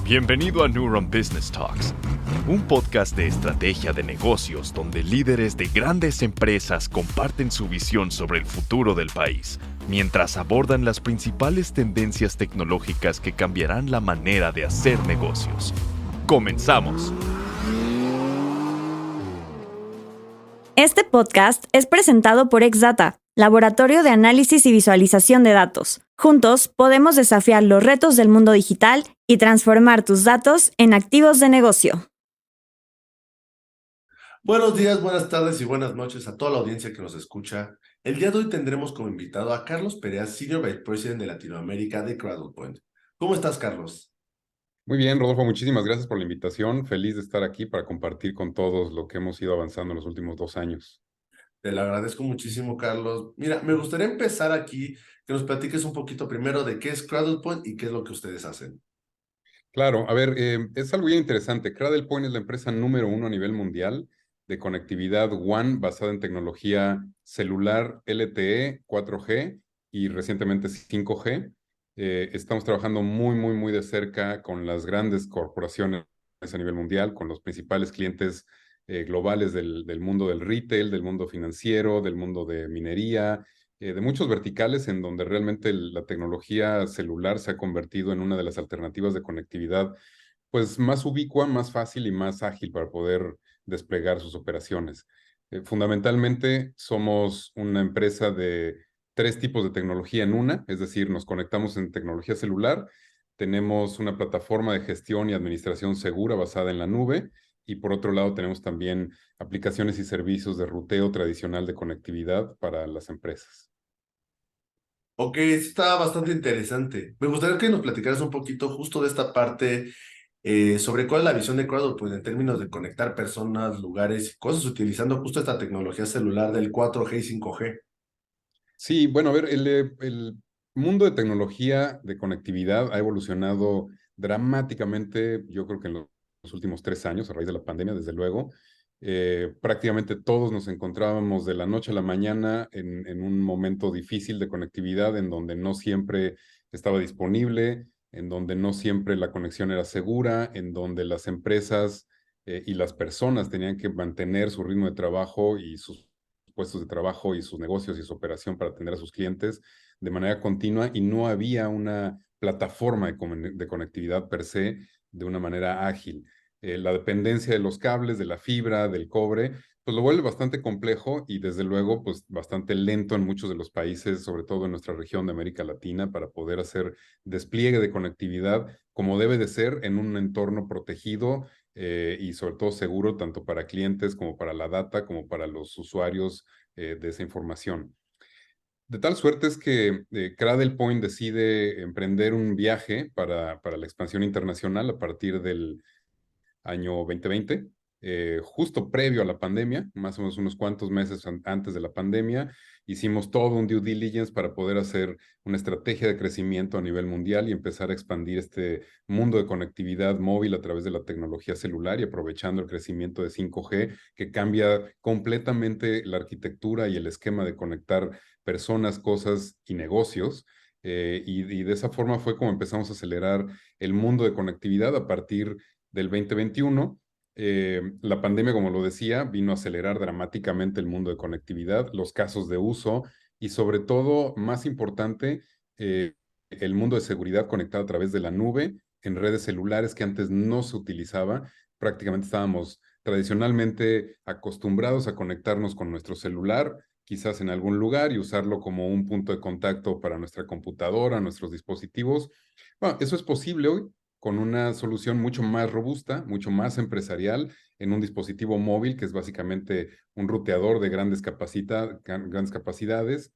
Bienvenido a Neuron Business Talks, un podcast de estrategia de negocios donde líderes de grandes empresas comparten su visión sobre el futuro del país, mientras abordan las principales tendencias tecnológicas que cambiarán la manera de hacer negocios. ¡Comenzamos! Este podcast es presentado por Exdata, Laboratorio de Análisis y Visualización de Datos. Juntos podemos desafiar los retos del mundo digital y transformar tus datos en activos de negocio. Buenos días, buenas tardes y buenas noches a toda la audiencia que nos escucha. El día de hoy tendremos como invitado a Carlos Perea, Senior Vice President de Latinoamérica de Cradlepoint. ¿Cómo estás, Carlos? Muy bien, Rodolfo, muchísimas gracias por la invitación. Feliz de estar aquí para compartir con todos lo que hemos ido avanzando en los últimos 2 años. Te lo agradezco muchísimo, Carlos. Mira, me gustaría empezar aquí, que nos platiques un poquito primero de qué es Cradlepoint y qué es lo que ustedes hacen. Claro, a ver, es algo bien interesante. Cradlepoint es la empresa número 1 a nivel mundial de conectividad WAN basada en tecnología celular LTE, 4G y recientemente 5G. Estamos trabajando muy de cerca con las grandes corporaciones a nivel mundial, con los principales clientes globales del mundo del retail, del mundo financiero, del mundo de minería, de muchos verticales en donde realmente la tecnología celular se ha convertido en una de las alternativas de conectividad, pues más ubicua, más fácil y más ágil para poder desplegar sus operaciones. Fundamentalmente somos una empresa de 3 tipos de tecnología en una, es decir, nos conectamos en tecnología celular, tenemos una plataforma de gestión y administración segura basada en la nube, y por otro lado tenemos también aplicaciones y servicios de ruteo tradicional de conectividad para las empresas. Ok, está bastante interesante. Me gustaría que nos platicaras un poquito justo de esta parte sobre cuál es la visión de Cradlepoint en términos de conectar personas, lugares y cosas utilizando justo esta tecnología celular del 4G y 5G. Sí, bueno, a ver, el mundo de tecnología, de conectividad, ha evolucionado dramáticamente, yo creo que en los últimos 3 años, a raíz de la pandemia, desde luego. Prácticamente todos nos encontrábamos de la noche a la mañana en un momento difícil de conectividad, en donde no siempre estaba disponible, en donde no siempre la conexión era segura, en donde las empresas y las personas tenían que mantener su ritmo de trabajo y sus puestos de trabajo y sus negocios y su operación para atender a sus clientes de manera continua, y no había una plataforma de conectividad per se de una manera ágil. La dependencia de los cables, de la fibra, del cobre, pues lo vuelve bastante complejo y desde luego pues bastante lento en muchos de los países, sobre todo en nuestra región de América Latina, para poder hacer despliegue de conectividad como debe de ser en un entorno protegido y sobre todo seguro tanto para clientes como para la data, como para los usuarios de esa información. De tal suerte es que Cradlepoint decide emprender un viaje para la expansión internacional a partir del año 2020, justo previo a la pandemia, más o menos unos cuantos meses antes de la pandemia. Hicimos todo un due diligence para poder hacer una estrategia de crecimiento a nivel mundial y empezar a expandir este mundo de conectividad móvil a través de la tecnología celular y aprovechando el crecimiento de 5G, que cambia completamente la arquitectura y el esquema de conectar personas, cosas y negocios. Y de esa forma fue como empezamos a acelerar el mundo de conectividad a partir del 2021. La pandemia, como lo decía, vino a acelerar dramáticamente el mundo de conectividad, los casos de uso y sobre todo, más importante, el mundo de seguridad conectado a través de la nube en redes celulares que antes no se utilizaba. Prácticamente estábamos tradicionalmente acostumbrados a conectarnos con nuestro celular, quizás en algún lugar, y usarlo como un punto de contacto para nuestra computadora, nuestros dispositivos. Bueno, eso es posible hoy con una solución mucho más robusta, mucho más empresarial, en un dispositivo móvil que es básicamente un ruteador de grandes capacidades,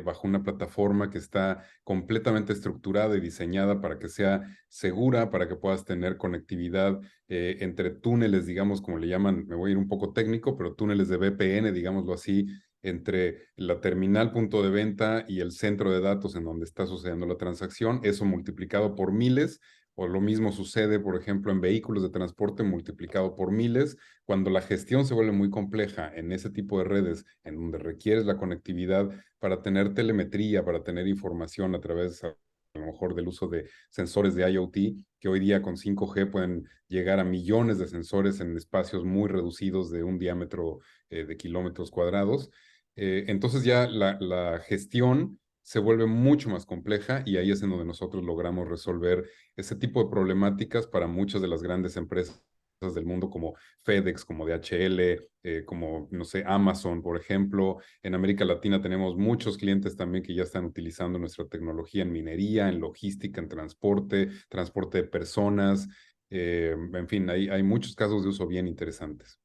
bajo una plataforma que está completamente estructurada y diseñada para que sea segura, para que puedas tener conectividad entre túneles, digamos, como le llaman, me voy a ir un poco técnico, pero túneles de VPN, digámoslo así, entre la terminal punto de venta y el centro de datos en donde está sucediendo la transacción, eso multiplicado por miles. O lo mismo sucede, por ejemplo, en vehículos de transporte multiplicado por miles. Cuando la gestión se vuelve muy compleja en ese tipo de redes, en donde requieres la conectividad para tener telemetría, para tener información a través de lo mejor del uso de sensores de IoT, que hoy día con 5G pueden llegar a millones de sensores en espacios muy reducidos de un diámetro de kilómetros cuadrados. Entonces ya la gestión se vuelve mucho más compleja y ahí es en donde nosotros logramos resolver ese tipo de problemáticas para muchas de las grandes empresas del mundo como FedEx, como DHL, como, no sé, Amazon, por ejemplo. En América Latina tenemos muchos clientes también que ya están utilizando nuestra tecnología en minería, en logística, en transporte, transporte de personas. En fin, hay muchos casos de uso bien interesantes.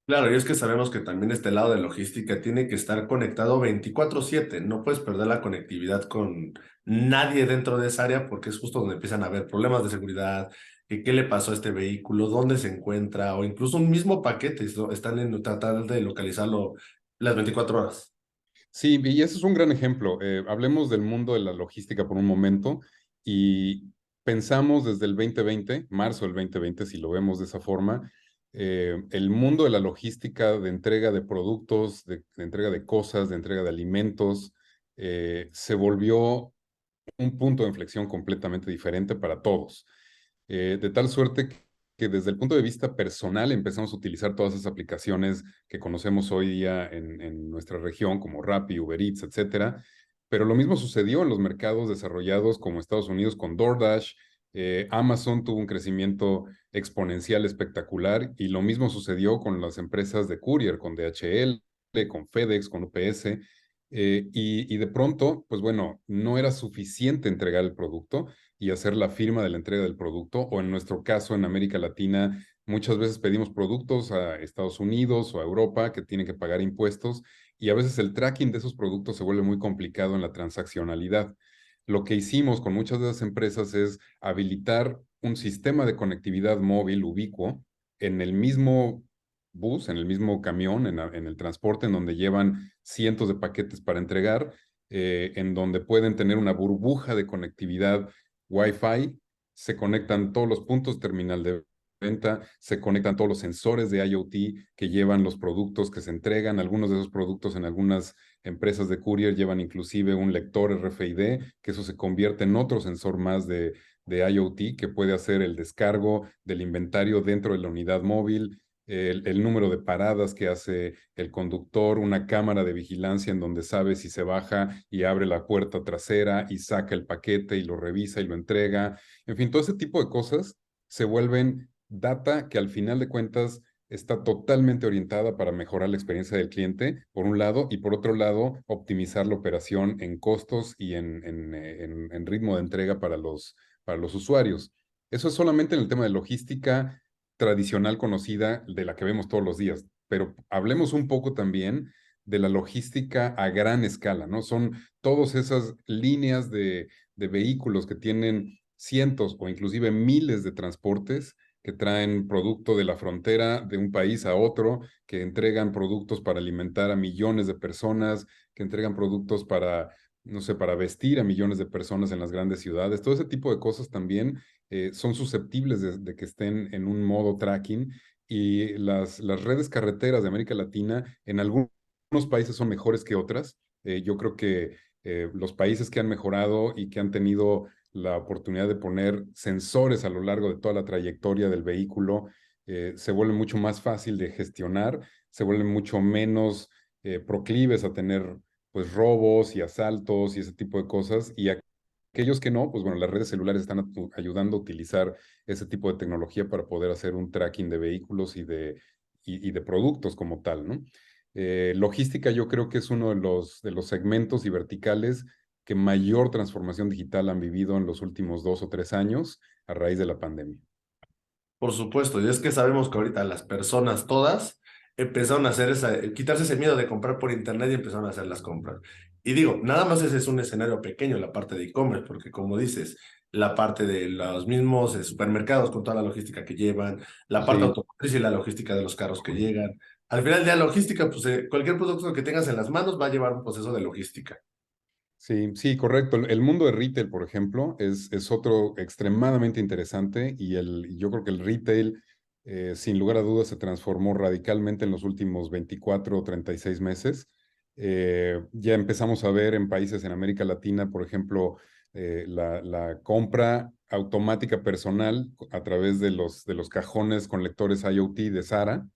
Claro, y es que sabemos que también este lado de logística tiene que estar conectado 24/7. No puedes perder la conectividad con nadie dentro de esa área porque es justo donde empiezan a haber problemas de seguridad, que qué le pasó a este vehículo, dónde se encuentra, o incluso un mismo paquete, están en tratar de localizarlo las 24 horas. Sí, y ese es un gran ejemplo. Hablemos del mundo de la logística por un momento y pensamos desde el 2020, marzo del 2020, si lo vemos de esa forma, el mundo de la logística, de entrega de productos, de entrega de cosas, de entrega de alimentos, se volvió un punto de inflexión completamente diferente para todos. De tal suerte que desde el punto de vista personal empezamos a utilizar todas esas aplicaciones que conocemos hoy día en nuestra región, como Rappi, Uber Eats, etcétera. Pero lo mismo sucedió en los mercados desarrollados como Estados Unidos con DoorDash. Amazon tuvo un crecimiento exponencial espectacular y lo mismo sucedió con las empresas de courier, con DHL, con FedEx, con UPS. Y de pronto, pues bueno, no era suficiente entregar el producto y hacer la firma de la entrega del producto, o en nuestro caso en América Latina, muchas veces pedimos productos a Estados Unidos o a Europa que tienen que pagar impuestos y a veces el tracking de esos productos se vuelve muy complicado en la transaccionalidad. Lo que hicimos con muchas de esas empresas es habilitar un sistema de conectividad móvil ubicuo en el mismo bus, en el mismo camión, en el transporte, en donde llevan cientos de paquetes para entregar, en donde pueden tener una burbuja de conectividad Wi-Fi, se conectan todos los puntos terminal de venta, se conectan todos los sensores de IoT que llevan los productos que se entregan. Algunos de esos productos en algunas empresas de courier llevan inclusive un lector RFID, que eso se convierte en otro sensor más de IoT que puede hacer el descargo del inventario dentro de la unidad móvil, el número de paradas que hace el conductor, una cámara de vigilancia en donde sabe si se baja y abre la puerta trasera y saca el paquete y lo revisa y lo entrega. En fin, todo ese tipo de cosas se vuelven data que al final de cuentas está totalmente orientada para mejorar la experiencia del cliente, por un lado, y por otro lado, optimizar la operación en costos y en ritmo de entrega para los usuarios. Eso es solamente en el tema de logística tradicional conocida de la que vemos todos los días, pero hablemos un poco también de la logística a gran escala, ¿no? Son todas esas líneas de vehículos que tienen cientos o inclusive miles de transportes que traen producto de la frontera de un país a otro, que entregan productos para alimentar a millones de personas, que entregan productos para, no sé, para vestir a millones de personas en las grandes ciudades. Todo ese tipo de cosas también son susceptibles de que estén en un modo tracking y las redes carreteras de América Latina en algunos países son mejores que otras. Yo creo que los países que han mejorado y que han tenido la oportunidad de poner sensores a lo largo de toda la trayectoria del vehículo, se vuelve mucho más fácil de gestionar, se vuelven mucho menos proclives a tener pues robos y asaltos y ese tipo de cosas, y aquellos que no, pues bueno, las redes celulares están ayudando a utilizar ese tipo de tecnología para poder hacer un tracking de vehículos y de productos como tal, ¿no? Logística yo creo que es uno de los segmentos y verticales que mayor transformación digital han vivido en los últimos 2 o 3 años a raíz de la pandemia. Por supuesto, y es que sabemos que ahorita las personas todas empezaron a hacer quitarse ese miedo de comprar por internet y empezaron a hacer las compras. Y digo, nada más ese es un escenario pequeño, la parte de e-commerce, porque como dices, la parte de los mismos supermercados con toda la logística que llevan, la parte Sí, automotriz y la logística de los carros que llegan. Al final del día, logística, pues cualquier producto que tengas en las manos va a llevar un proceso de logística. sí, sí, correcto. El mundo de retail, por ejemplo, es otro extremadamente interesante y yo creo que el retail, sin lugar a dudas, se transformó radicalmente en los últimos 24 o 36 meses. Ya empezamos a ver en países en América Latina, por ejemplo, la compra automática personal a través de los cajones con lectores IoT de Zara.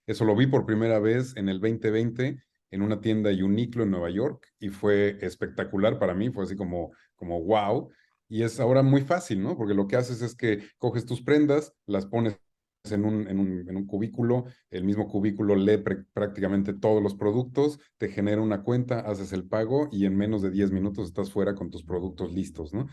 Eso lo vi por primera vez en el 2020 en una tienda Uniqlo en Nueva York y fue espectacular para mí, fue así como wow. Y es ahora muy fácil, ¿no? Porque lo que haces es que coges tus prendas, las pones en un cubículo, el mismo cubículo lee prácticamente todos los productos, te genera una cuenta, haces el pago y en menos de 10 minutos estás fuera con tus productos listos, ¿no?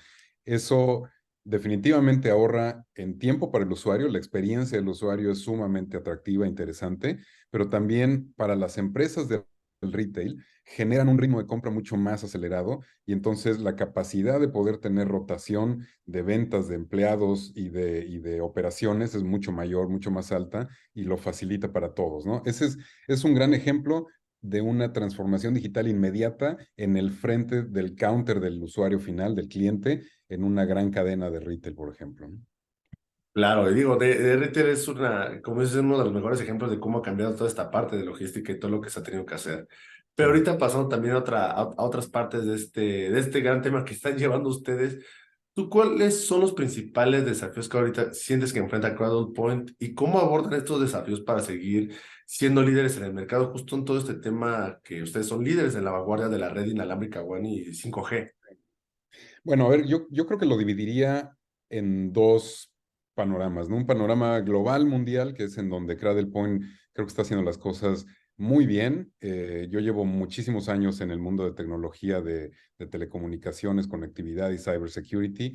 Eso definitivamente ahorra en tiempo para el usuario, la experiencia del usuario es sumamente atractiva, interesante, pero también para las empresas del retail generan un ritmo de compra mucho más acelerado y entonces la capacidad de poder tener rotación de ventas de empleados y de operaciones es mucho mayor, mucho más alta y lo facilita para todos, ¿no? Es un gran ejemplo de una transformación digital inmediata en el frente del counter del usuario final, del cliente, en una gran cadena de retail, por ejemplo, ¿no? Claro, y digo, de retail es como dices, uno de los mejores ejemplos de cómo ha cambiado toda esta parte de logística y todo lo que se ha tenido que hacer. Pero Sí. ahorita pasando también a otras partes de este gran tema que están llevando ustedes, ¿tú cuáles son los principales desafíos que ahorita sientes que enfrenta Cradle Point y cómo abordan estos desafíos para seguir siendo líderes en el mercado, justo en todo este tema que ustedes son líderes en la vanguardia de la red inalámbrica WAN y 5G? Bueno, a ver, yo creo que lo dividiría en dos panoramas, ¿no? Un panorama global, mundial, que es en donde Cradlepoint creo que está haciendo las cosas muy bien. Yo llevo muchísimos años en el mundo de tecnología de telecomunicaciones, conectividad y cybersecurity.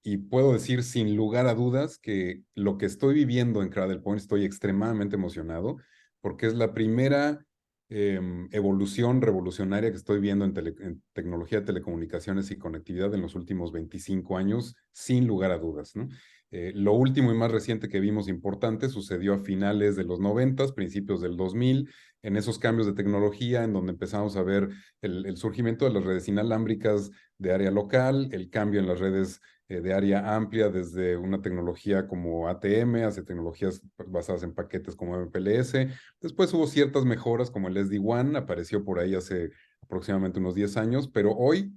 Y puedo decir sin lugar a dudas que lo que estoy viviendo en Cradlepoint estoy extremadamente emocionado porque es la primera evolución revolucionaria que estoy viendo en tecnología de telecomunicaciones y conectividad en los últimos 25 años, sin lugar a dudas, ¿no? Lo último y más reciente que vimos importante sucedió a finales de los 90, principios del 2000, en esos cambios de tecnología, en donde empezamos a ver el surgimiento de las redes inalámbricas de área local, el cambio en las redes de área amplia, desde una tecnología como ATM hacia tecnologías basadas en paquetes como MPLS. Después hubo ciertas mejoras como el SD-WAN, apareció por ahí hace aproximadamente unos 10 años, pero hoy,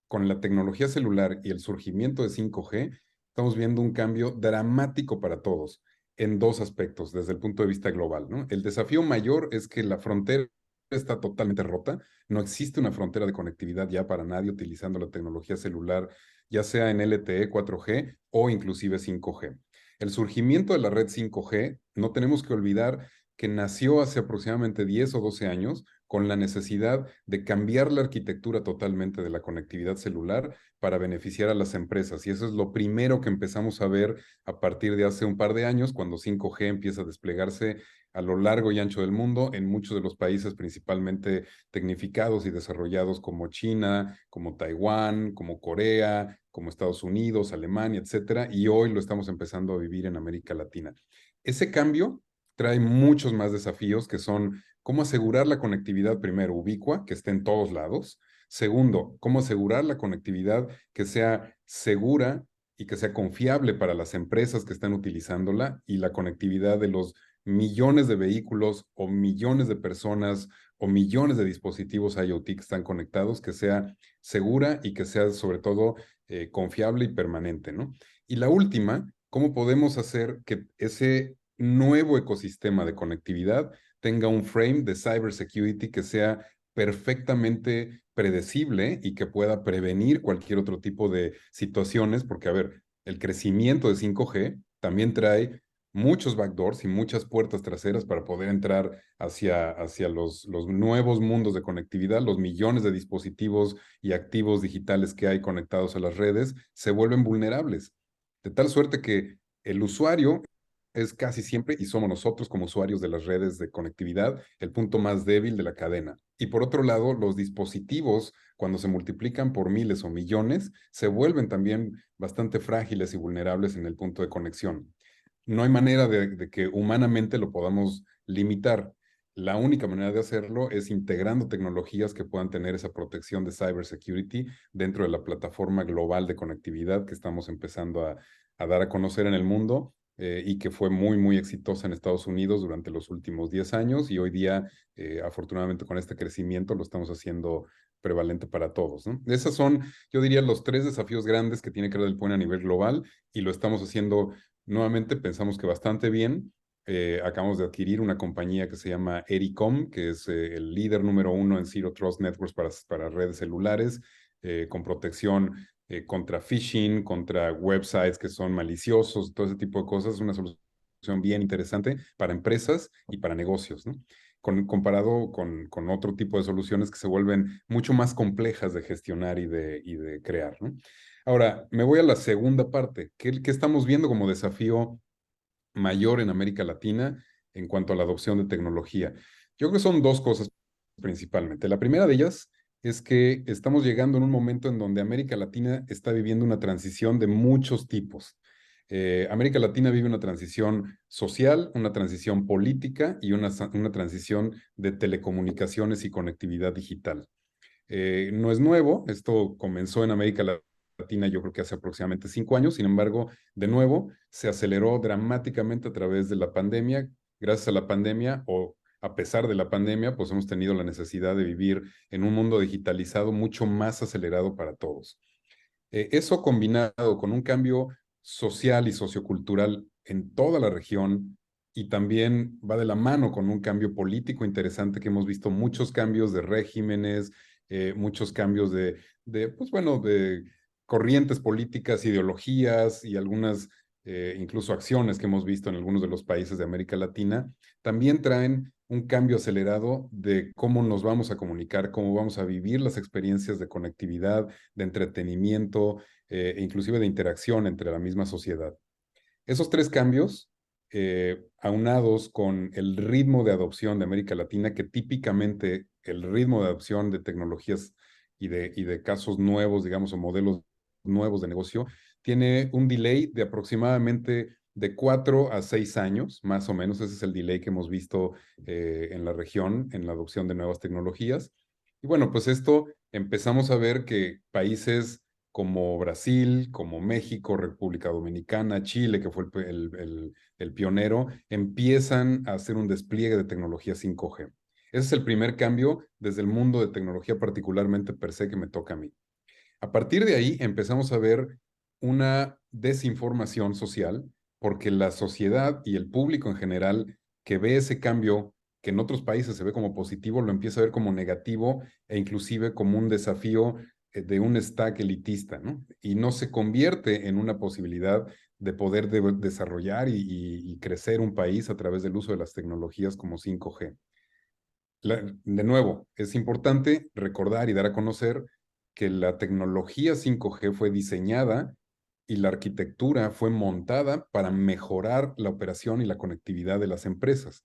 con la tecnología celular y el surgimiento de 5G, estamos viendo un cambio dramático para todos en dos aspectos desde el punto de vista global, ¿no? El desafío mayor es que la frontera está totalmente rota, no existe una frontera de conectividad ya para nadie utilizando la tecnología celular, ya sea en LTE, 4G o inclusive 5G. El surgimiento de la red 5G, no tenemos que olvidar que nació hace aproximadamente 10 o 12 años con la necesidad de cambiar la arquitectura totalmente de la conectividad celular para beneficiar a las empresas. Y eso es lo primero que empezamos a ver a partir de hace un par de años, cuando 5G empieza a desplegarse a lo largo y ancho del mundo en muchos de los países principalmente tecnificados y desarrollados como China, como Taiwán, como Corea, como Estados Unidos, Alemania, etcétera, y hoy lo estamos empezando a vivir en América Latina. Ese cambio trae muchos más desafíos que son cómo asegurar la conectividad primero ubicua, que esté en todos lados. Segundo, cómo asegurar la conectividad que sea segura y que sea confiable para las empresas que están utilizándola y la conectividad de los millones de vehículos o millones de personas o millones de dispositivos IoT que están conectados, que sea segura y que sea sobre todo confiable y permanente, ¿no? Y la última, ¿cómo podemos hacer que ese nuevo ecosistema de conectividad tenga un frame de cybersecurity que sea perfectamente predecible y que pueda prevenir cualquier otro tipo de situaciones? Porque, a ver, el crecimiento de 5G también trae muchos backdoors y muchas puertas traseras para poder entrar hacia los nuevos mundos de conectividad. Los millones de dispositivos y activos digitales que hay conectados a las redes se vuelven vulnerables, de tal suerte que el usuario es casi siempre, y somos nosotros como usuarios de las redes de conectividad, el punto más débil de la cadena. Y por otro lado, los dispositivos, cuando se multiplican por miles o millones, se vuelven también bastante frágiles y vulnerables en el punto de conexión. No hay manera de que humanamente lo podamos limitar. La única manera de hacerlo es integrando tecnologías que puedan tener esa protección de cybersecurity dentro de la plataforma global de conectividad que estamos empezando a dar a conocer en el mundo, y que fue muy, muy exitosa en Estados Unidos durante los últimos 10 años y hoy día, afortunadamente con este crecimiento, lo estamos haciendo prevalente para todos, ¿no? Esos son, yo diría, los tres desafíos grandes que tiene Credit del Point a nivel global y lo estamos haciendo nuevamente, pensamos que bastante bien. Acabamos de adquirir una compañía que se llama Ericom, que es el líder número uno en Zero Trust Networks para redes celulares, con protección contra phishing, contra websites que son maliciosos, todo ese tipo de cosas. Es una solución bien interesante para empresas y para negocios, ¿no? Comparado con otro tipo de soluciones que se vuelven mucho más complejas de gestionar y de crear, ¿no? Ahora, me voy a la segunda parte. ¿Qué estamos viendo como desafío mayor en América Latina en cuanto a la adopción de tecnología? Yo creo que son dos cosas principalmente. La primera de ellas es que estamos llegando en un momento en donde América Latina está viviendo una transición de muchos tipos. América Latina vive una transición social, una transición política y una transición de telecomunicaciones y conectividad digital. No es nuevo, esto comenzó en América Latina yo creo que hace aproximadamente 5 años, sin embargo, de nuevo, se aceleró dramáticamente a través de la pandemia. Gracias a la pandemia o a pesar de la pandemia, pues hemos tenido la necesidad de vivir en un mundo digitalizado mucho más acelerado para todos. Eso combinado con un cambio social y sociocultural en toda la región y también va de la mano con un cambio político interesante que hemos visto muchos cambios de regímenes, muchos cambios pues bueno, de corrientes políticas, ideologías y algunas incluso acciones que hemos visto en algunos de los países de América Latina, también traen un cambio acelerado de cómo nos vamos a comunicar, cómo vamos a vivir las experiencias de conectividad, de entretenimiento, e inclusive de interacción entre la misma sociedad. Esos tres cambios, aunados con el ritmo de adopción de América Latina, que típicamente el ritmo de adopción de tecnologías y de casos nuevos, digamos, o modelos nuevos de negocio, tiene un delay de aproximadamente de 4 a 6 años, más o menos. Ese es el delay que hemos visto en la región, en la adopción de nuevas tecnologías. Y bueno, pues esto empezamos a ver que países como Brasil, como México, República Dominicana, Chile, que fue el pionero, empiezan a hacer un despliegue de tecnología 5G. Ese es el primer cambio desde el mundo de tecnología, particularmente per se, que me toca a mí. A partir de ahí empezamos a ver una desinformación social, porque la sociedad y el público en general que ve ese cambio que en otros países se ve como positivo, lo empieza a ver como negativo e inclusive como un desafío de un stack elitista, ¿no? Y no se convierte en una posibilidad de poder desarrollar y crecer un país a través del uso de las tecnologías como 5G. De nuevo, es importante recordar y dar a conocer que la tecnología 5G fue diseñada y la arquitectura fue montada para mejorar la operación y la conectividad de las empresas.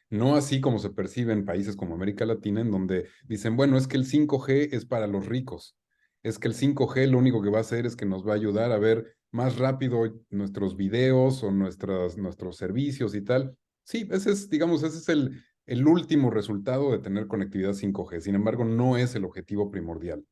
No así como se percibe en países como América Latina, en donde dicen, bueno, es que el 5G es para los ricos. Es que el 5G lo único que va a hacer es que nos va a ayudar a ver más rápido nuestros videos o nuestros servicios y tal. Sí, digamos, ese es el último resultado de tener conectividad 5G. Sin embargo, no es el objetivo primordial.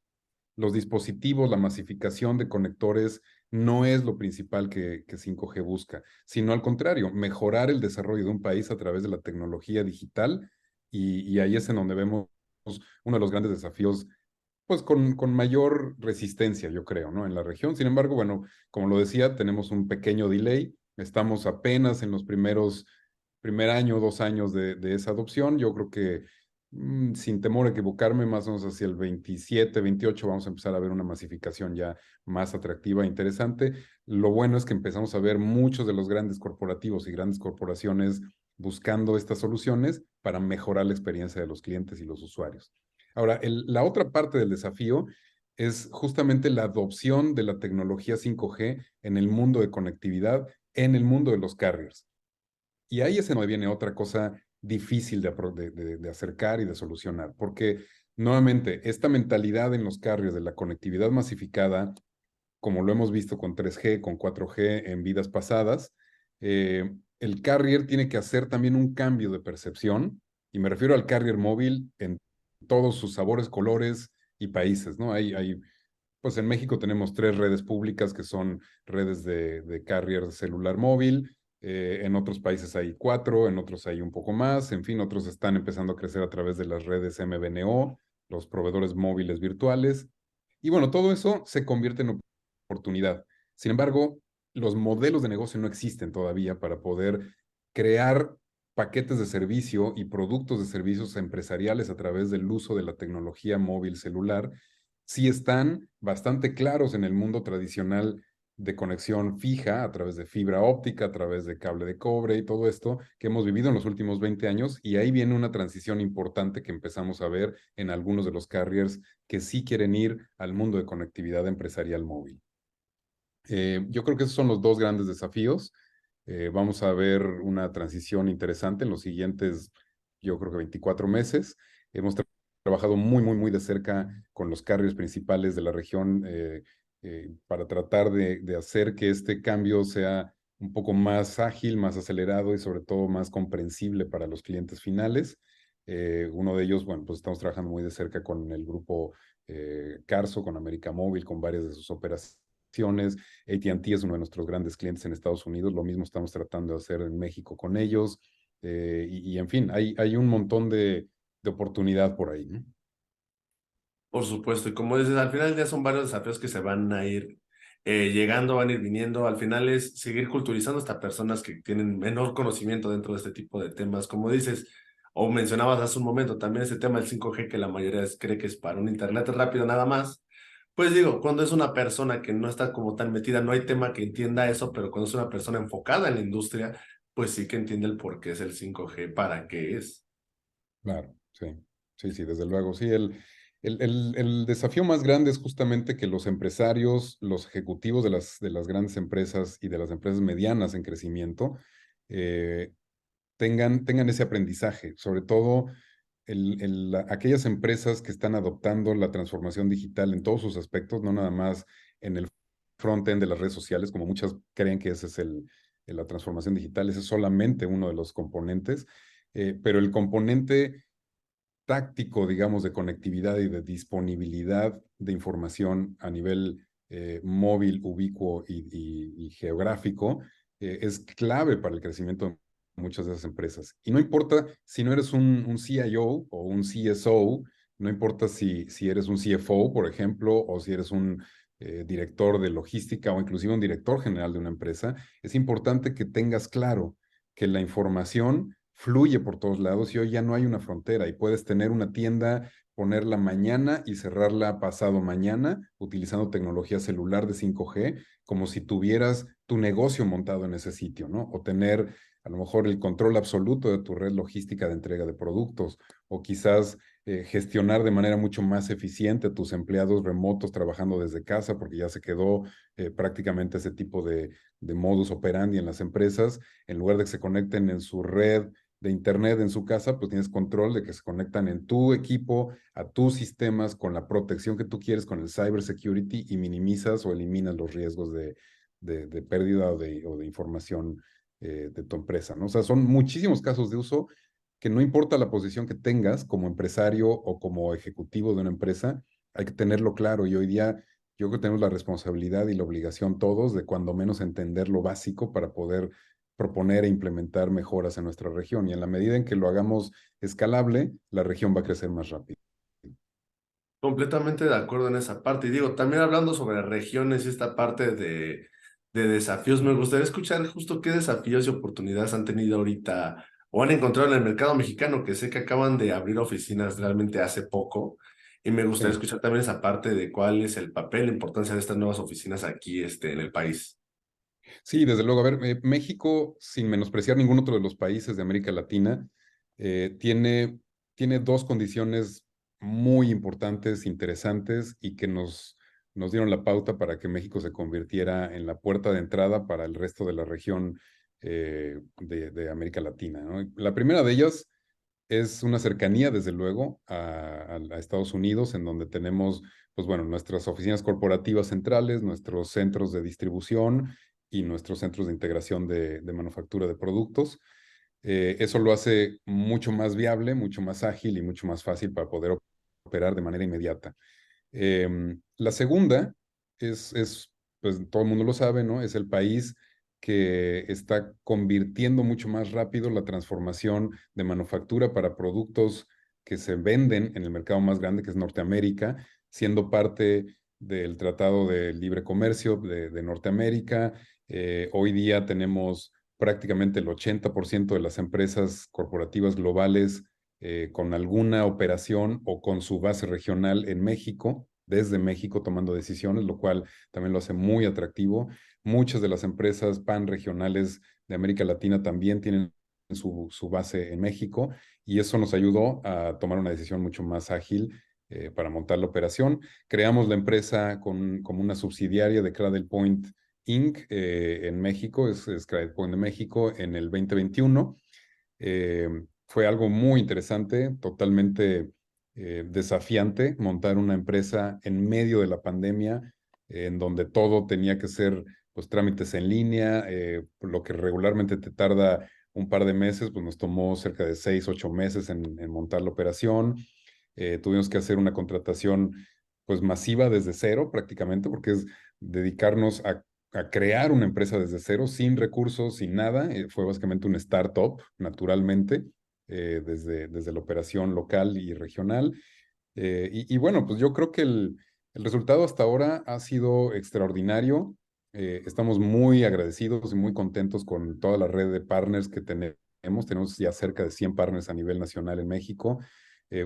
Los dispositivos, la masificación de conectores no es lo principal que 5G busca, sino al contrario, mejorar el desarrollo de un país a través de la tecnología digital y ahí es en donde vemos uno de los grandes desafíos, pues con mayor resistencia, yo creo, ¿no? En la región. Sin embargo, bueno, como lo decía, tenemos un pequeño delay, estamos apenas en los primer año, 2 años de esa adopción. Yo creo que sin temor a equivocarme, más o menos hacia el 27, 28 vamos a empezar a ver una masificación ya más atractiva e interesante. Lo bueno es que empezamos a ver muchos de los grandes corporativos y grandes corporaciones buscando estas soluciones para mejorar la experiencia de los clientes y los usuarios. Ahora, la otra parte del desafío es justamente la adopción de la tecnología 5G en el mundo de conectividad, en el mundo de los carriers. Y ahí es en donde viene otra cosa difícil de acercar y de solucionar, porque nuevamente esta mentalidad en los carriers de la conectividad masificada, como lo hemos visto con 3G, con 4G en vidas pasadas, el carrier tiene que hacer también un cambio de percepción, y me refiero al carrier móvil en todos sus sabores, colores y países, ¿no? Pues en México tenemos 3 redes públicas que son redes de carrier celular móvil. En otros países hay 4, en otros hay un poco más. En fin, otros están empezando a crecer a través de las redes MVNO. los proveedores móviles virtuales. Y bueno, todo eso se convierte en oportunidad. Sin embargo, los modelos de negocio no existen todavía para poder crear paquetes de servicio y productos de servicios empresariales a través del uso de la tecnología móvil celular. Sí están bastante claros en el mundo tradicional de conexión fija a través de fibra óptica, a través de cable de cobre y todo esto que hemos vivido en los últimos 20 años, y ahí viene una transición importante que empezamos a ver en algunos de los carriers que sí quieren ir al mundo de conectividad empresarial móvil. Yo creo que esos son los dos grandes desafíos. Vamos a ver una transición interesante en los siguientes, yo creo que 24 meses. Hemos trabajado muy de cerca con los carriers principales de la región para tratar de hacer que este cambio sea un poco más ágil, más acelerado y sobre todo más comprensible para los clientes finales. Uno de ellos, bueno, pues estamos trabajando muy de cerca con el grupo Carso, con América Móvil, con varias de sus operaciones. AT&T es uno de nuestros grandes clientes en Estados Unidos, lo mismo estamos tratando de hacer en México con ellos, en fin, hay un montón de oportunidad por ahí, ¿no? Por supuesto, y como dices, al final del día son varios desafíos que se van a ir llegando, van a ir viniendo. Al final es seguir culturizando hasta personas que tienen menor conocimiento dentro de este tipo de temas. Como dices, o mencionabas hace un momento, también ese tema del 5G que la mayoría cree que es para un internet rápido nada más. Pues digo, cuando es una persona que no está como tan metida, no hay tema que entienda eso, pero cuando es una persona enfocada en la industria, pues sí que entiende el por qué es el 5G, para qué es. Claro, sí, sí, desde luego. Sí, el desafío más grande es justamente que los empresarios, los ejecutivos de las grandes empresas y de las empresas medianas en crecimiento eh, tengan ese aprendizaje, sobre todo aquellas empresas que están adoptando la transformación digital en todos sus aspectos, no nada más en el front-end de las redes sociales, como muchas creen que ese es la transformación digital, ese es solamente uno de los componentes, pero el componente táctico, digamos, de conectividad y de disponibilidad de información a nivel móvil, ubicuo y geográfico, es clave para el crecimiento de muchas de esas empresas. Y no importa si no eres un CIO o un CSO, no importa si eres un CFO, por ejemplo, o si eres un director de logística o inclusive un director general de una empresa, es importante que tengas claro que la información fluye por todos lados y hoy ya no hay una frontera y puedes tener una tienda, ponerla mañana y cerrarla pasado mañana utilizando tecnología celular de 5G, como si tuvieras tu negocio montado en ese sitio, ¿no? O tener a lo mejor el control absoluto de tu red logística de entrega de productos, o quizás gestionar de manera mucho más eficiente a tus empleados remotos trabajando desde casa, porque ya se quedó prácticamente ese tipo de modus operandi en las empresas, en lugar de que se conecten en su red de internet en su casa, pues tienes control de que se conectan en tu equipo, a tus sistemas, con la protección que tú quieres, con el cyber security, y minimizas o eliminas los riesgos de pérdida o de información de tu empresa, ¿no? O sea, son muchísimos casos de uso que no importa la posición que tengas como empresario o como ejecutivo de una empresa, hay que tenerlo claro, y hoy día yo creo que tenemos la responsabilidad y la obligación todos de cuando menos entender lo básico para poder proponer e implementar mejoras en nuestra región. Y en la medida en que lo hagamos escalable, la región va a crecer más rápido. Completamente de acuerdo en esa parte. Y digo, también hablando sobre regiones y esta parte de desafíos, me gustaría escuchar justo qué desafíos y oportunidades han tenido ahorita o han encontrado en el mercado mexicano, que sé que acaban de abrir oficinas realmente hace poco. Y me gustaría Sí. escuchar también esa parte de cuál es el papel, la importancia de estas nuevas oficinas aquí en el país. Sí, desde luego. A ver, México, sin menospreciar ningún otro de los países de América Latina, tiene dos condiciones muy importantes, interesantes, y que nos dieron la pauta para que México se convirtiera en la puerta de entrada para el resto de la región de América Latina, ¿no? La primera de ellas es una cercanía, desde luego, a Estados Unidos, en donde tenemos, pues bueno, nuestras oficinas corporativas centrales, nuestros centros de distribución y nuestros centros de integración de manufactura de productos. Eso lo hace mucho más viable, mucho más ágil y mucho más fácil para poder operar de manera inmediata. La segunda pues todo el mundo lo sabe, ¿no? Es el país que está convirtiendo mucho más rápido la transformación de manufactura para productos que se venden en el mercado más grande, que es Norteamérica, siendo parte del Tratado de Libre Comercio de Norteamérica. Hoy día tenemos prácticamente el 80% de las empresas corporativas globales con alguna operación o con su base regional en México, desde México tomando decisiones, lo cual también lo hace muy atractivo. Muchas de las empresas pan-regionales de América Latina también tienen su base en México y eso nos ayudó a tomar una decisión mucho más ágil para montar la operación. Creamos la empresa como una subsidiaria de Cradle Point Inc. En México, es Cradle Point de México en el 2021. Fue algo muy interesante, totalmente desafiante montar una empresa en medio de la pandemia, en donde todo tenía que ser pues trámites en línea, lo que regularmente te tarda un par de meses, pues nos tomó cerca de 6, 8 meses en montar la operación. Tuvimos que hacer una contratación pues masiva desde cero prácticamente, porque es dedicarnos a crear una empresa desde cero, sin recursos, sin nada. Fue básicamente un startup, naturalmente, desde la operación local y regional. Y bueno, pues yo creo que el resultado hasta ahora ha sido extraordinario. Estamos muy agradecidos y muy contentos con toda la red de partners que tenemos. Tenemos ya cerca de 100 partners a nivel nacional en México,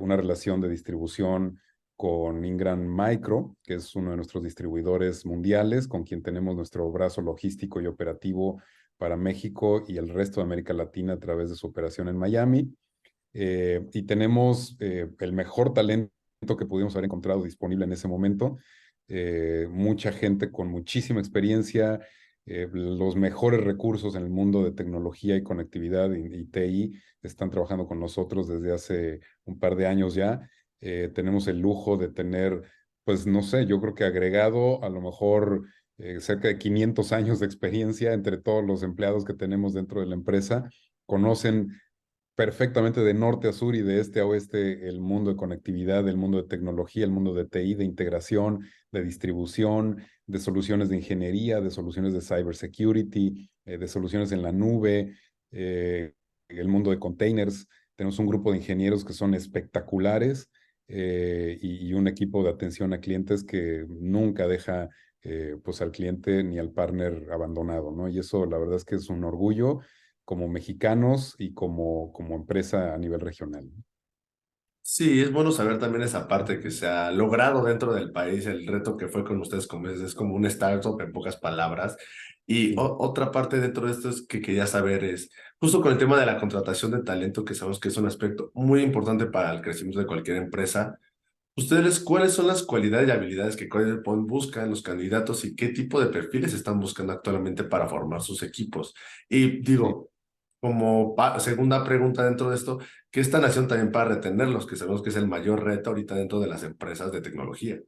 una relación de distribución con Ingram Micro, que es uno de nuestros distribuidores mundiales, con quien tenemos nuestro brazo logístico y operativo para México y el resto de América Latina a través de su operación en Miami. Y tenemos el mejor talento que pudimos haber encontrado disponible en ese momento. Mucha gente con muchísima experiencia, los mejores recursos en el mundo de tecnología y conectividad y TI están trabajando con nosotros desde hace un par de años ya. Tenemos el lujo de tener, pues no sé, yo creo que agregado a lo mejor cerca de 500 años de experiencia entre todos los empleados que tenemos dentro de la empresa. Conocen perfectamente de norte a sur y de este a oeste el mundo de conectividad, el mundo de tecnología, el mundo de TI, de integración, de distribución, de soluciones de ingeniería, de soluciones de cybersecurity, de soluciones en la nube, el mundo de containers. Tenemos un grupo de ingenieros que son espectaculares y un equipo de atención a clientes que nunca deja pues al cliente ni al partner abandonado, ¿no? Y eso la verdad es que es un orgullo como mexicanos y como empresa a nivel regional. Sí, es bueno saber también esa parte que se ha logrado dentro del país, el reto que fue con ustedes como es como un startup en pocas palabras. Y Sí. otra parte dentro de esto es que quería saber es, justo con el tema de la contratación de talento, que sabemos que es un aspecto muy importante para el crecimiento de cualquier empresa, ustedes, ¿cuáles son las cualidades y habilidades que Credit Point busca en los candidatos y qué tipo de perfiles están buscando actualmente para formar sus equipos? Y Sí. digo, como segunda pregunta dentro de esto, ¿qué están haciendo también para retenerlos? Que sabemos que es el mayor reto ahorita dentro de las empresas de tecnología.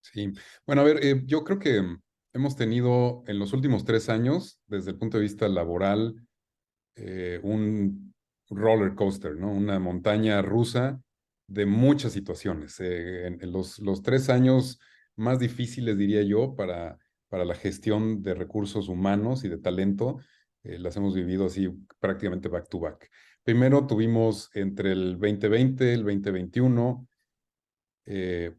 Sí. Bueno, a ver, yo creo que hemos tenido en los últimos 3 años, desde el punto de vista laboral, un roller coaster, ¿no? Una montaña rusa de muchas situaciones. En los 3 años más difíciles, diría yo, para la gestión de recursos humanos y de talento, las hemos vivido así prácticamente back to back. Primero tuvimos entre el 2020, el 2021,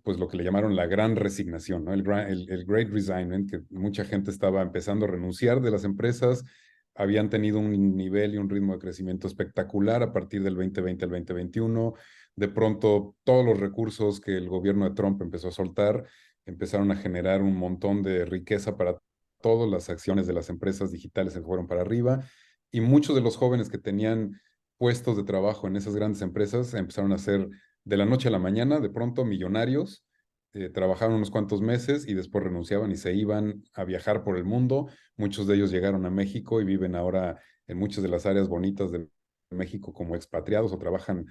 pues lo que le llamaron la gran resignación, ¿no? El Great Resignment, que mucha gente estaba empezando a renunciar de las empresas, habían tenido un nivel y un ritmo de crecimiento espectacular a partir del 2020 al 2021. De pronto, todos los recursos que el gobierno de Trump empezó a soltar empezaron a generar un montón de riqueza para todas las acciones de las empresas digitales se fueron para arriba y muchos de los jóvenes que tenían puestos de trabajo en esas grandes empresas empezaron a ser de la noche a la mañana, de pronto millonarios, trabajaron unos cuantos meses y después renunciaban y se iban a viajar por el mundo. Muchos de ellos llegaron a México y viven ahora en muchas de las áreas bonitas de México como expatriados o trabajan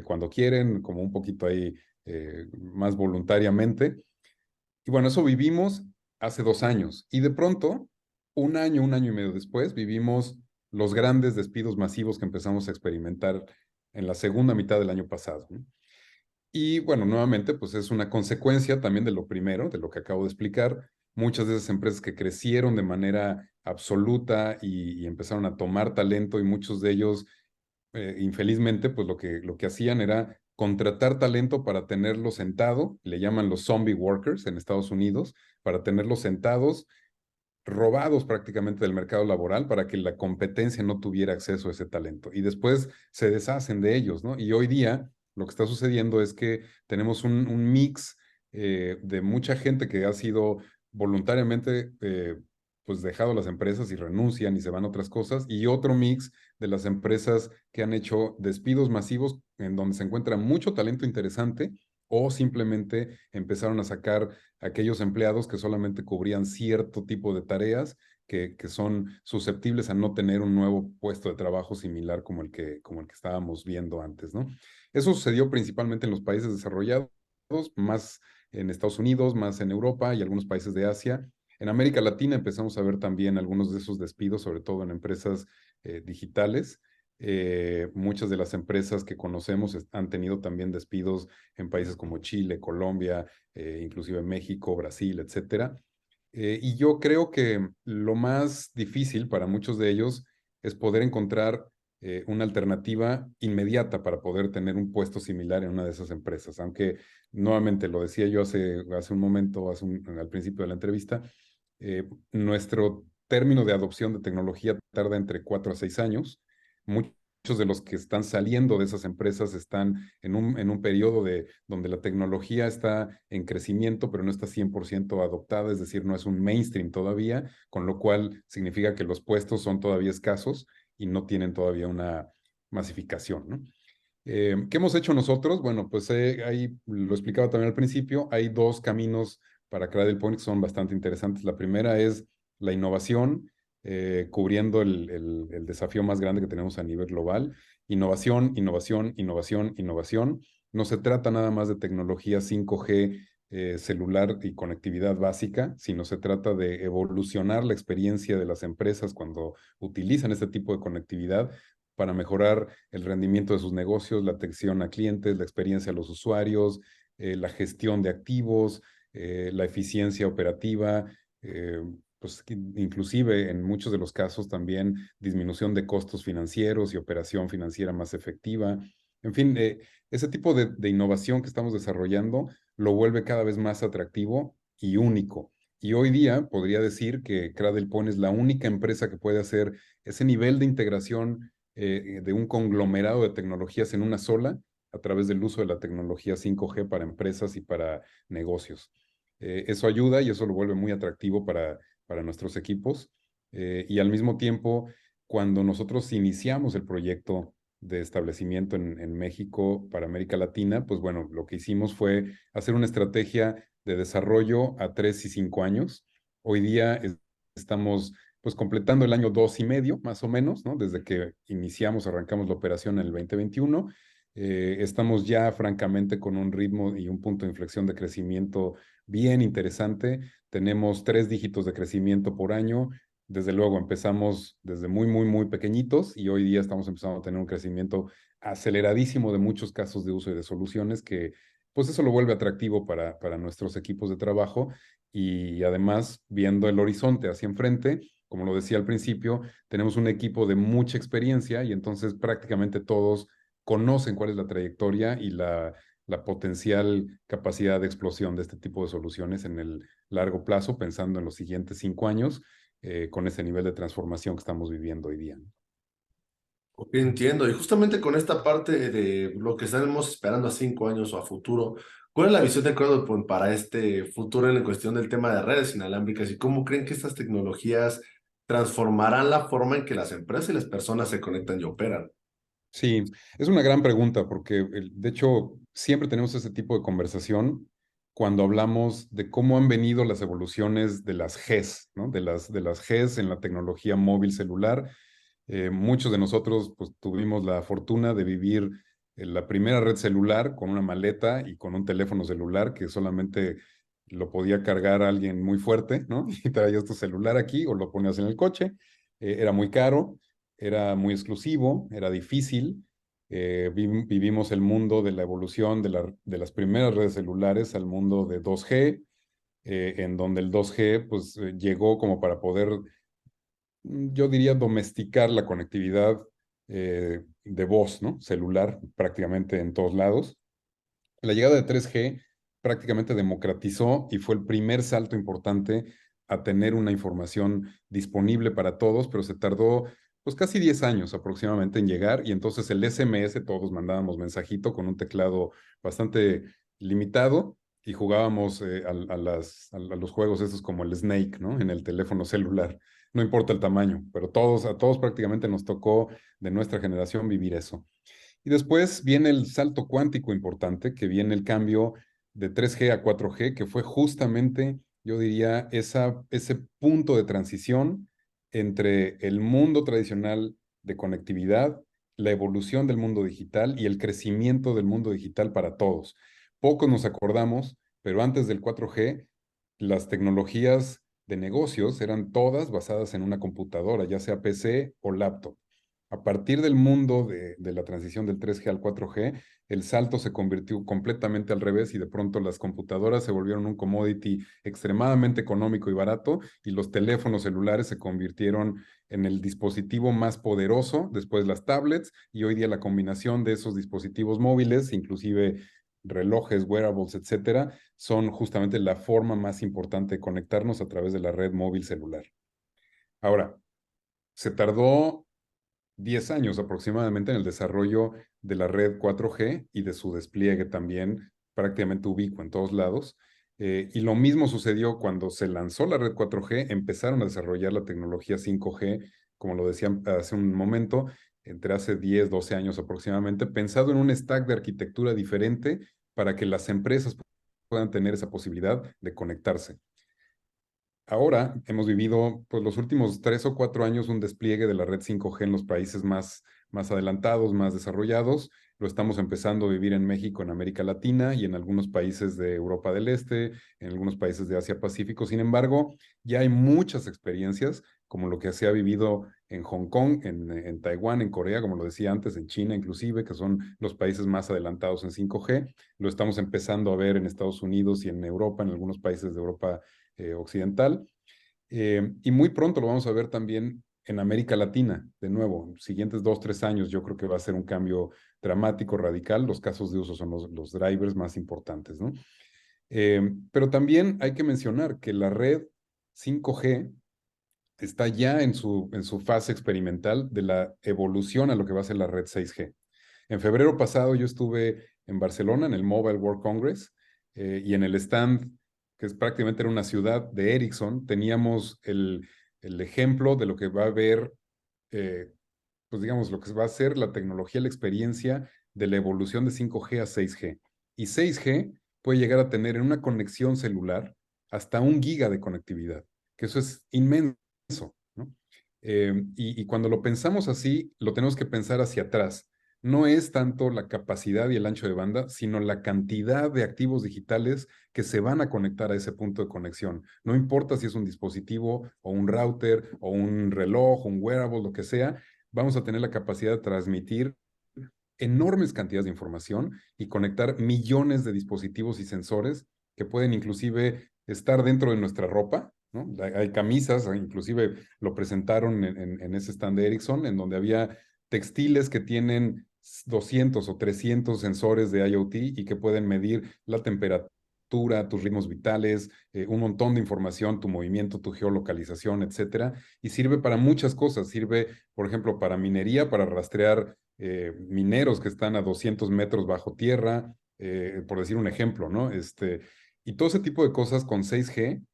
cuando quieren, como un poquito ahí más voluntariamente. Y bueno, eso vivimos hace 2 años. Y de pronto, un año y medio después, vivimos los grandes despidos masivos que empezamos a experimentar en la segunda mitad del año pasado, ¿no? Y bueno, nuevamente, pues es una consecuencia también de lo primero, de lo que acabo de explicar. Muchas de esas empresas que crecieron de manera absoluta y empezaron a tomar talento y muchos de ellos, infelizmente, pues lo que hacían era contratar talento para tenerlo sentado, le llaman los zombie workers en Estados Unidos, para tenerlos sentados, robados prácticamente del mercado laboral para que la competencia no tuviera acceso a ese talento. Y después se deshacen de ellos, ¿no? Y hoy día lo que está sucediendo es que tenemos un mix de mucha gente que ha sido voluntariamente pues dejado las empresas y renuncian y se van a otras cosas, y otro mix de las empresas que han hecho despidos masivos en donde se encuentra mucho talento interesante o simplemente empezaron a sacar aquellos empleados que solamente cubrían cierto tipo de tareas que son susceptibles a no tener un nuevo puesto de trabajo similar como el que estábamos viendo antes, ¿no? Eso sucedió principalmente en los países desarrollados, más en Estados Unidos, más en Europa y algunos países de Asia. En América Latina empezamos a ver también algunos de esos despidos, sobre todo en empresas digitales. Muchas de las empresas que conocemos han tenido también despidos en países como Chile, Colombia, inclusive México, Brasil, etcétera. Y yo creo que lo más difícil para muchos de ellos es poder encontrar una alternativa inmediata para poder tener un puesto similar en una de esas empresas. Aunque nuevamente lo decía yo hace un momento, al principio de la entrevista, nuestro término de adopción de tecnología tarda entre 4 a 6 años. Muchos de los que están saliendo de esas empresas están en un periodo donde la tecnología está en crecimiento, pero no está 100% adoptada, es decir, no es un mainstream todavía, con lo cual significa que los puestos son todavía escasos y no tienen todavía una masificación, ¿no? ¿Qué hemos hecho nosotros? Bueno, pues ahí lo explicaba también al principio, hay dos caminos para Cradle Point que son bastante interesantes. La primera es la innovación, cubriendo el desafío más grande que tenemos a nivel global. Innovación, innovación, innovación, innovación. No se trata nada más de tecnología 5G, celular y conectividad básica, sino se trata de evolucionar la experiencia de las empresas cuando utilizan este tipo de conectividad para mejorar el rendimiento de sus negocios, la atención a clientes, la experiencia a los usuarios, la gestión de activos, la eficiencia operativa, pues inclusive en muchos de los casos también disminución de costos financieros y operación financiera más efectiva. En fin, ese tipo de innovación que estamos desarrollando lo vuelve cada vez más atractivo y único. Y hoy día podría decir que Cradlepoint es la única empresa que puede hacer ese nivel de integración de un conglomerado de tecnologías en una sola a través del uso de la tecnología 5G para empresas y para negocios. Eso ayuda y eso lo vuelve muy atractivo para nuestros equipos. Y al mismo tiempo, cuando nosotros iniciamos el proyecto de establecimiento en México para América Latina, pues bueno, lo que hicimos fue hacer una estrategia de desarrollo a 3 y 5 años. Hoy día estamos pues completando el año 2 y medio, más o menos, ¿no? Desde que arrancamos la operación en el 2021. Estamos ya francamente con un ritmo y un punto de inflexión de crecimiento bien interesante. Tenemos 3 dígitos de crecimiento por año. Desde luego empezamos desde muy, muy, muy pequeñitos y hoy día estamos empezando a tener un crecimiento aceleradísimo de muchos casos de uso y de soluciones que pues eso lo vuelve atractivo para nuestros equipos de trabajo y además viendo el horizonte hacia enfrente, como lo decía al principio, tenemos un equipo de mucha experiencia y entonces prácticamente todos conocen cuál es la trayectoria y la potencial capacidad de explosión de este tipo de soluciones en el largo plazo, pensando en los siguientes 5 años, con ese nivel de transformación que estamos viviendo hoy día. Ok, entiendo. Y justamente con esta parte de lo que estaremos esperando a 5 años o a futuro, ¿cuál es la visión de CrowdPoint para este futuro en cuestión del tema de redes inalámbricas y cómo creen que estas tecnologías transformarán la forma en que las empresas y las personas se conectan y operan? Sí, es una gran pregunta porque de hecho siempre tenemos ese tipo de conversación cuando hablamos de cómo han venido las evoluciones de las Gs, ¿no? De las Gs en la tecnología móvil celular. Muchos de nosotros pues, tuvimos la fortuna de vivir en la primera red celular con una maleta y con un teléfono celular que solamente lo podía cargar alguien muy fuerte, ¿no? Y traías tu celular aquí o lo ponías en el coche. Era muy caro, era muy exclusivo, era difícil. Vivimos el mundo de la evolución de las primeras redes celulares al mundo de 2G, en donde el 2G pues, llegó como para poder, yo diría, domesticar la conectividad de voz, ¿no? Celular prácticamente en todos lados. La llegada de 3G prácticamente democratizó y fue el primer salto importante a tener una información disponible para todos, pero se tardó pues casi 10 años aproximadamente en llegar, y entonces el SMS, todos mandábamos mensajito con un teclado bastante limitado y jugábamos a los juegos estos como el Snake, ¿no? En el teléfono celular. No importa el tamaño, pero a todos prácticamente nos tocó de nuestra generación vivir eso. Y después viene el salto cuántico importante, que viene el cambio de 3G a 4G, que fue justamente, yo diría, ese punto de transición entre el mundo tradicional de conectividad, la evolución del mundo digital y el crecimiento del mundo digital para todos. Pocos nos acordamos, pero antes del 4G, las tecnologías de negocios eran todas basadas en una computadora, ya sea PC o laptop. A partir del mundo de la transición del 3G al 4G, el salto se convirtió completamente al revés, y de pronto las computadoras se volvieron un commodity extremadamente económico y barato, y los teléfonos celulares se convirtieron en el dispositivo más poderoso, después las tablets, y hoy día la combinación de esos dispositivos móviles, inclusive relojes, wearables, etcétera, son justamente la forma más importante de conectarnos a través de la red móvil celular. Ahora, se tardó 10 años aproximadamente en el desarrollo de la red 4G y de su despliegue también prácticamente ubicuo en todos lados. Y lo mismo sucedió cuando se lanzó la red 4G, empezaron a desarrollar la tecnología 5G, como lo decía hace un momento, entre hace 10, 12 años aproximadamente, pensado en un stack de arquitectura diferente para que las empresas puedan tener esa posibilidad de conectarse. Ahora hemos vivido pues, los últimos 3 o 4 años un despliegue de la red 5G en los países más adelantados, más desarrollados. Lo estamos empezando a vivir en México, en América Latina y en algunos países de Europa del Este, en algunos países de Asia Pacífico. Sin embargo, ya hay muchas experiencias, como lo que se ha vivido en Hong Kong, en Taiwán, en Corea, como lo decía antes, en China inclusive, que son los países más adelantados en 5G. Lo estamos empezando a ver en Estados Unidos y en Europa, en algunos países de Europa occidental. Y muy pronto lo vamos a ver también en América Latina, de nuevo, siguientes 2, 3 años yo creo que va a ser un cambio dramático, radical. Los casos de uso son los drivers más importantes, ¿no? Pero también hay que mencionar que la red 5G está ya en su fase experimental de la evolución a lo que va a ser la red 6G. En febrero pasado yo estuve en Barcelona, en el Mobile World Congress, y en el stand, que es prácticamente era una ciudad de Ericsson, teníamos el ejemplo de lo que va a haber, pues digamos, lo que va a ser la tecnología, la experiencia de la evolución de 5G a 6G. Y 6G puede llegar a tener en una conexión celular hasta 1 giga de conectividad, que eso es inmenso, ¿no? Y cuando lo pensamos así, lo tenemos que pensar hacia atrás. No es tanto la capacidad y el ancho de banda, sino la cantidad de activos digitales que se van a conectar a ese punto de conexión. No importa si es un dispositivo o un router o un reloj, un wearable, lo que sea, vamos a tener la capacidad de transmitir enormes cantidades de información y conectar millones de dispositivos y sensores que pueden inclusive estar dentro de nuestra ropa, ¿no? Hay camisas, inclusive lo presentaron en ese stand de Ericsson, en donde había textiles que tienen 200 o 300 sensores de IoT y que pueden medir la temperatura, tus ritmos vitales, un montón de información, tu movimiento, tu geolocalización, etcétera. Y sirve para muchas cosas. Sirve, por ejemplo, para minería, para rastrear mineros que están a 200 metros bajo tierra, por decir un ejemplo, ¿no? Y todo ese tipo de cosas con 6G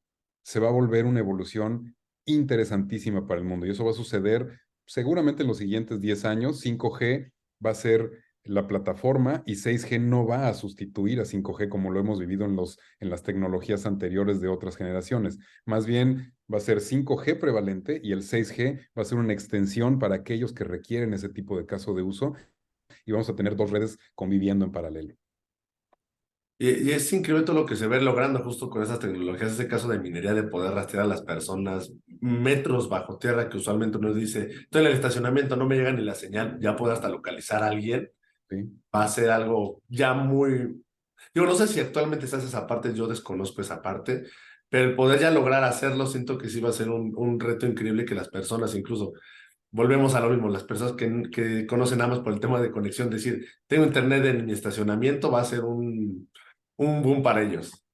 se va a volver una evolución interesantísima para el mundo. Y eso va a suceder seguramente en los siguientes 10 años. 5G va a ser la plataforma y 6G no va a sustituir a 5G como lo hemos vivido en las tecnologías anteriores de otras generaciones. Más bien va a ser 5G prevalente y el 6G va a ser una extensión para aquellos que requieren ese tipo de caso de uso, y vamos a tener dos redes conviviendo en paralelo. Y es increíble todo lo que se ve logrando justo con esas tecnologías, ese caso de minería, de poder rastrear a las personas metros bajo tierra, que usualmente uno dice, estoy en el estacionamiento, no me llega ni la señal, ya puedo hasta localizar a alguien, ¿Sí? va a ser algo ya muy... Digo, no sé si actualmente se hace esa parte, yo desconozco esa parte, pero el poder ya lograr hacerlo, siento que sí va a ser un reto increíble que las personas incluso volvemos a lo mismo, las personas que conocen nada más por el tema de conexión, decir, tengo internet en mi estacionamiento, va a ser un boom para ellos.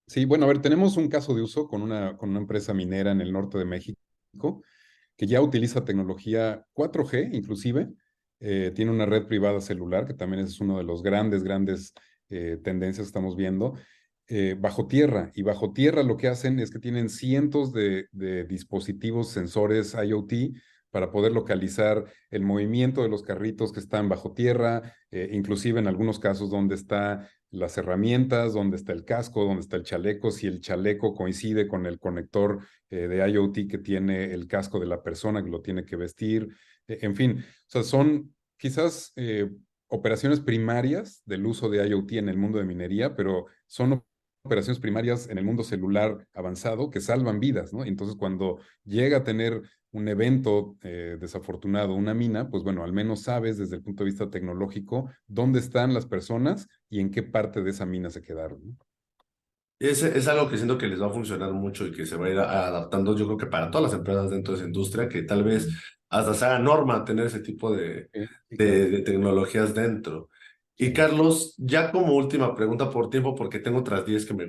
Sí, bueno, a ver, tenemos un caso de uso con una empresa minera en el norte de México que ya utiliza tecnología 4G, inclusive. Tiene una red privada celular, que también es uno de los grandes tendencias que estamos viendo, bajo tierra. Y bajo tierra lo que hacen es que tienen cientos de dispositivos, sensores IoT, para poder localizar el movimiento de los carritos que están bajo tierra, inclusive en algunos casos dónde están las herramientas, dónde está el casco, dónde está el chaleco, si el chaleco coincide con el conector de IoT que tiene el casco de la persona que lo tiene que vestir, en fin, o sea, son quizás operaciones primarias del uso de IoT en el mundo de minería, pero son operaciones primarias en el mundo celular avanzado que salvan vidas, ¿no? Entonces, cuando llega a tener un evento desafortunado, una mina, pues bueno, al menos sabes desde el punto de vista tecnológico dónde están las personas y en qué parte de esa mina se quedaron, ¿no? Es algo que siento que les va a funcionar mucho y que se va a ir adaptando, yo creo que para todas las empresas dentro de esa industria, que tal vez hasta se haga norma tener ese tipo Sí, claro. de tecnologías dentro. Y Sí. Carlos, ya como última pregunta por tiempo, porque tengo otras 10 que me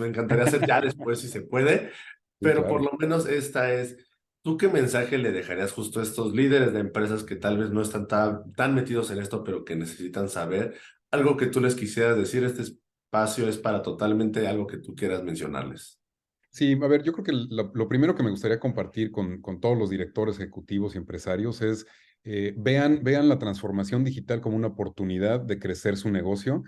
encantaría hacer ya después si se puede, Sí, pero por claro. lo menos esta es, ¿tú qué mensaje le dejarías justo a estos líderes de empresas que tal vez no están tan metidos en esto, pero que necesitan saber? Algo que tú les quisieras decir, este espacio es para totalmente algo que tú quieras mencionarles. Sí, a ver, yo creo que lo primero que me gustaría compartir con todos los directores ejecutivos y empresarios es vean la transformación digital como una oportunidad de crecer su negocio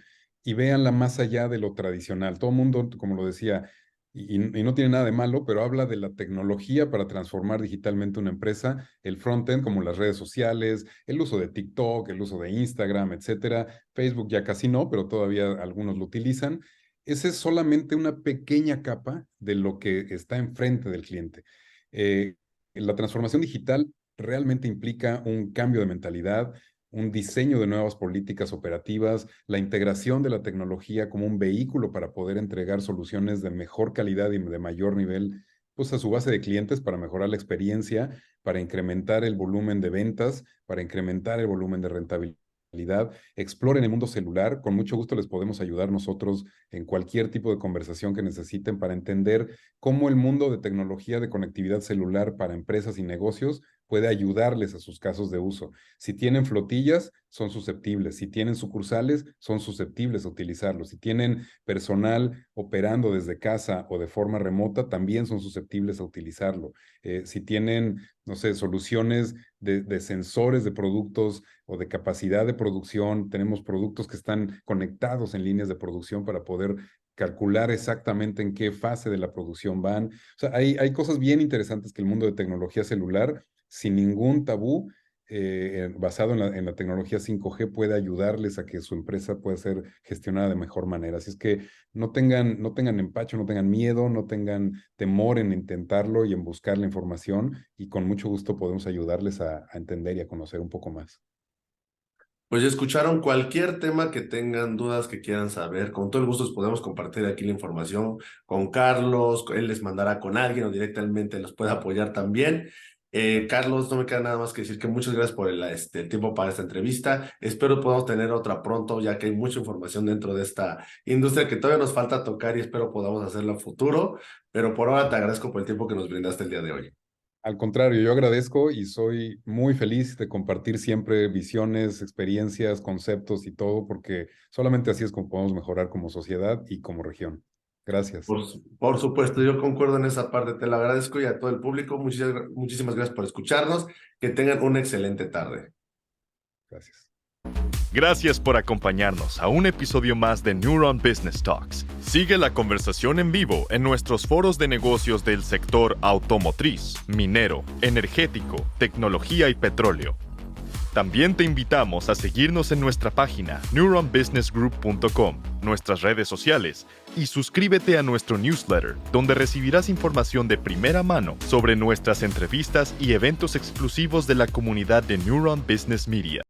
y véanla más allá de lo tradicional. Todo el mundo, como lo decía, y no tiene nada de malo, pero habla de la tecnología para transformar digitalmente una empresa, el frontend como las redes sociales, el uso de TikTok, el uso de Instagram, etcétera. Facebook ya casi no, pero todavía algunos lo utilizan. Esa es solamente una pequeña capa de lo que está enfrente del cliente. Eh, la transformación digital realmente implica un cambio de mentalidad, un diseño de nuevas políticas operativas, la integración de la tecnología como un vehículo para poder entregar soluciones de mejor calidad y de mayor nivel, pues a su base de clientes para mejorar la experiencia, para incrementar el volumen de ventas, para incrementar el volumen de rentabilidad. Exploren el mundo celular, con mucho gusto les podemos ayudar nosotros en cualquier tipo de conversación que necesiten para entender cómo el mundo de tecnología de conectividad celular para empresas y negocios puede ayudarles a sus casos de uso. Si tienen flotillas, son susceptibles. Si tienen sucursales, son susceptibles a utilizarlo. Si tienen personal operando desde casa o de forma remota, también son susceptibles a utilizarlo. Si tienen, no sé, soluciones de sensores de productos o de capacidad de producción, tenemos productos que están conectados en líneas de producción para poder calcular exactamente en qué fase de la producción van. O sea, hay cosas bien interesantes que el mundo de tecnología celular, sin ningún tabú, basado en la tecnología 5G, puede ayudarles a que su empresa pueda ser gestionada de mejor manera. Así es que no tengan empacho, no tengan miedo, no tengan temor en intentarlo y en buscar la información, y con mucho gusto podemos ayudarles a entender y a conocer un poco más. Pues ya escucharon cualquier tema que tengan dudas que quieran saber. Con todo el gusto les podemos compartir aquí la información con Carlos. Él les mandará con alguien o directamente los puede apoyar también. Carlos, no me queda nada más que decir que muchas gracias por el tiempo para esta entrevista. Espero podamos tener otra pronto, ya que hay mucha información dentro de esta industria que todavía nos falta tocar y espero podamos hacerlo en futuro. Pero por ahora te agradezco por el tiempo que nos brindaste el día de hoy. Al contrario, yo agradezco y soy muy feliz de compartir siempre visiones, experiencias, conceptos y todo, porque solamente así es como podemos mejorar como sociedad y como región. Gracias. Por supuesto, yo concuerdo en esa parte, te lo agradezco y a todo el público, muchísimas gracias por escucharnos, que tengan una excelente tarde. Gracias. Gracias por acompañarnos a un episodio más de Neuron Business Talks. Sigue la conversación en vivo en nuestros foros de negocios del sector automotriz, minero, energético, tecnología y petróleo. También te invitamos a seguirnos en nuestra página neuronbusinessgroup.com, nuestras redes sociales y suscríbete a nuestro newsletter, donde recibirás información de primera mano sobre nuestras entrevistas y eventos exclusivos de la comunidad de Neuron Business Media.